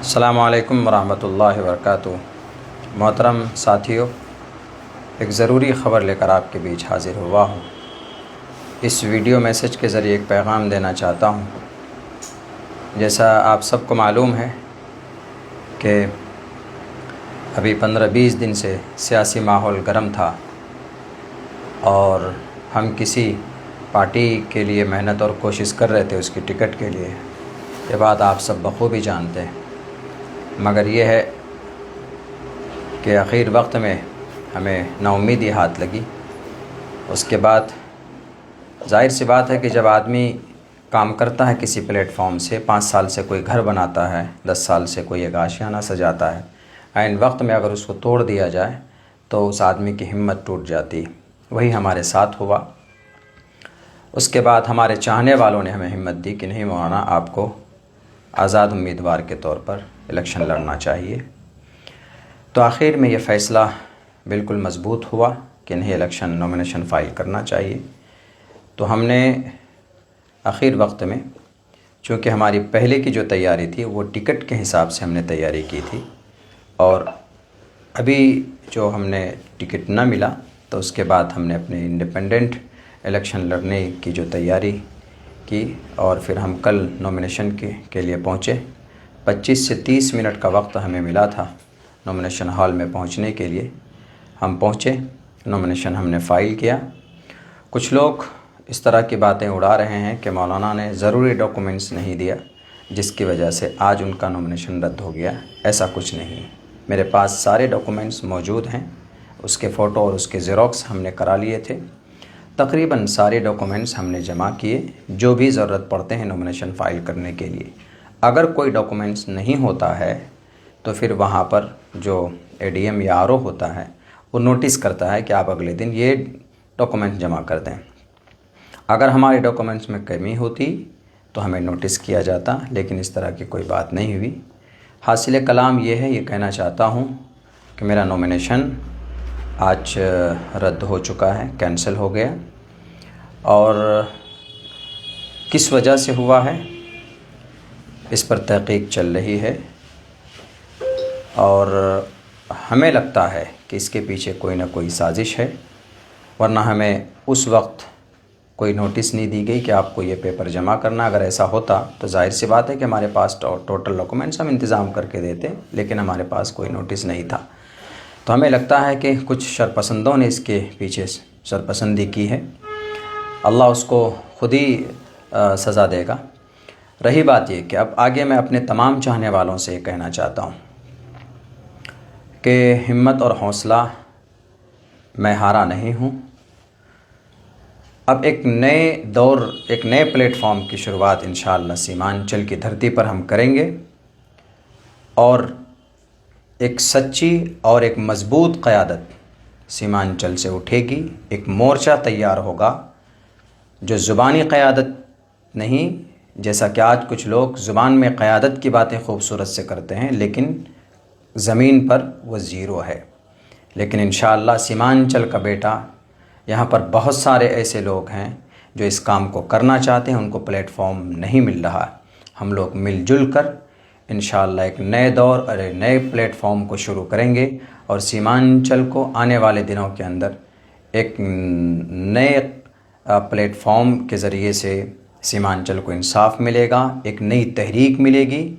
السلام علیکم ورحمۃ اللہ وبرکاتہ۔ محترم ساتھیوں، ایک ضروری خبر لے کر آپ کے بیچ حاضر ہوا ہوں۔ اس ویڈیو میسج کے ذریعے ایک پیغام دینا چاہتا ہوں۔ جیسا آپ سب کو معلوم ہے کہ ابھی 15-20 دن سے سیاسی ماحول گرم تھا اور ہم کسی پارٹی کے لیے محنت اور کوشش کر رہے تھے اس کی ٹکٹ کے لیے۔ یہ بات آپ سب بخوبی جانتے ہیں، مگر یہ ہے کہ آخر وقت میں ہمیں نا امیدی ہاتھ لگی۔ اس کے بعد ظاہر سی بات ہے کہ جب آدمی کام کرتا ہے کسی پلیٹ فارم سے، 5 سال سے کوئی گھر بناتا ہے، 10 سال سے کوئی ایک آشیانہ سجاتا ہے، عین وقت میں اگر اس کو توڑ دیا جائے تو اس آدمی کی ہمت ٹوٹ جاتی۔ وہی ہمارے ساتھ ہوا۔ اس کے بعد ہمارے چاہنے والوں نے ہمیں ہمت دی کہ نہیں مولانا، آپ کو آزاد امیدوار کے طور پر الیکشن لڑنا چاہیے۔ تو آخر میں یہ فیصلہ بالکل مضبوط ہوا کہ نہیں، الیکشن نومینیشن فائل کرنا چاہیے۔ تو ہم نے آخر وقت میں، چونکہ ہماری پہلے کی جو تیاری تھی وہ ٹکٹ کے حساب سے ہم نے تیاری کی تھی، اور ابھی جو ہم نے ٹکٹ نہ ملا تو اس کے بعد ہم نے اپنے انڈیپینڈنٹ الیکشن لڑنے کی جو تیاری کی، اور پھر ہم کل نومینیشن کے لیے پہنچے۔ 25 سے 30 منٹ کا وقت ہمیں ملا تھا نومینیشن ہال میں پہنچنے کے لیے۔ ہم پہنچے، نومینیشن ہم نے فائل کیا۔ کچھ لوگ اس طرح کی باتیں اڑا رہے ہیں کہ مولانا نے ضروری ڈاکومنٹس نہیں دیا جس کی وجہ سے آج ان کا نومینیشن رد ہو گیا۔ ایسا کچھ نہیں، میرے پاس سارے ڈاکومنٹس موجود ہیں۔ اس کے فوٹو اور اس کے زیروکس ہم نے کرا لیے تھے۔ تقریباً سارے ڈاکومنٹس ہم نے جمع کیے جو بھی ضرورت پڑتے ہیں نومینیشن فائل کرنے کے لیے۔ اگر کوئی ڈاکومنٹس نہیں ہوتا ہے تو پھر وہاں پر جو اے ڈی ایم یا آر او ہوتا ہے وہ نوٹس کرتا ہے کہ آپ اگلے دن یہ ڈاکومنٹ جمع کر دیں۔ اگر ہمارے ڈاکومنٹس میں کمی ہوتی تو ہمیں نوٹس کیا جاتا، لیکن اس طرح کی کوئی بات نہیں ہوئی۔ حاصل کلام یہ ہے، یہ کہنا چاہتا ہوں کہ میرا نومینیشن آج رد ہو چکا ہے، کینسل ہو گیا۔ اور کس وجہ سے ہوا ہے اس پر تحقیق چل رہی ہے، اور ہمیں لگتا ہے کہ اس کے پیچھے کوئی نہ کوئی سازش ہے، ورنہ ہمیں اس وقت کوئی نوٹس نہیں دی گئی کہ آپ کو یہ پیپر جمع کرنا۔ اگر ایسا ہوتا تو ظاہر سی بات ہے کہ ہمارے پاس ٹوٹل ڈاکومنٹس ہم انتظام کر کے دیتے، لیکن ہمارے پاس کوئی نوٹس نہیں تھا۔ تو ہمیں لگتا ہے کہ کچھ شرپسندوں نے اس کے پیچھے شرپسندی کی ہے۔ اللہ اس کو خود ہی سزا دے گا۔ رہی بات یہ کہ اب آگے میں اپنے تمام چاہنے والوں سے یہ کہنا چاہتا ہوں کہ ہمت اور حوصلہ میں ہارا نہیں ہوں۔ اب ایک نئے دور، ایک نئے پلیٹ فارم کی شروعات انشاءاللہ سیمانچل کی دھرتی پر ہم کریں گے، اور ایک سچی اور ایک مضبوط قیادت سیمانچل سے اٹھے گی۔ ایک مورچہ تیار ہوگا جو زبانی قیادت نہیں، جیسا کہ آج کچھ لوگ زبان میں قیادت کی باتیں خوبصورت سے کرتے ہیں لیکن زمین پر وہ زیرو ہے۔ لیکن انشاءاللہ سیمانچل کا بیٹا، یہاں پر بہت سارے ایسے لوگ ہیں جو اس کام کو کرنا چاہتے ہیں، ان کو پلیٹ فارم نہیں مل رہا۔ ہم لوگ مل جل کر انشاءاللہ ایک نئے دور اور ایک نئے پلیٹ فارم کو شروع کریں گے، اور سیمانچل کو آنے والے دنوں کے اندر ایک نئے پلیٹ فارم کے ذریعے سے سیمانچل کو انصاف ملے گا، ایک نئی تحریک ملے گی۔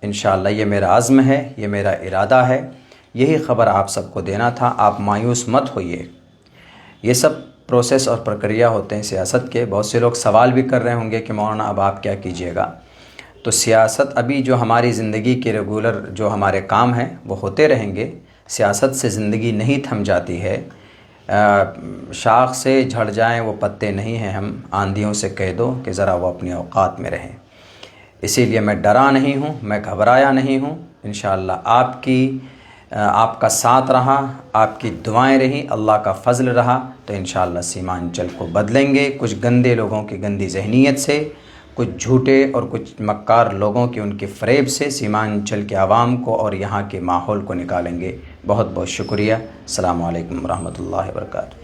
انشاءاللہ یہ میرا عزم ہے، یہ میرا ارادہ ہے۔ یہی خبر آپ سب کو دینا تھا۔ آپ مایوس مت ہوئیے۔ یہ سب پروسیس اور پرکریا ہوتے ہیں سیاست کے۔ بہت سے لوگ سوال بھی کر رہے ہوں گے کہ مولانا اب آپ کیا کیجیے گا؟ تو سیاست ابھی جو ہماری زندگی کے ریگولر جو ہمارے کام ہیں وہ ہوتے رہیں گے۔ سیاست سے زندگی نہیں تھم جاتی ہے۔ شاخ سے جھڑ جائیں وہ پتے نہیں ہیں ہم، آندھیوں سے کہہ دو کہ ذرا وہ اپنی اوقات میں رہیں۔ اسی لیے میں ڈرا نہیں ہوں، میں گھبرایا نہیں ہوں۔ انشاءاللہ آپ کا ساتھ رہا، آپ کی دعائیں رہیں، اللہ کا فضل رہا تو انشاءاللہ سیمانچل کو بدلیں گے۔ کچھ گندے لوگوں کی گندی ذہنیت سے، کچھ جھوٹے اور کچھ مکار لوگوں کی ان کے فریب سے سیمانچل کے عوام کو اور یہاں کے ماحول کو نکالیں گے۔ بہت بہت شکریہ۔ السلام علیکم ورحمۃ اللہ وبرکاتہ۔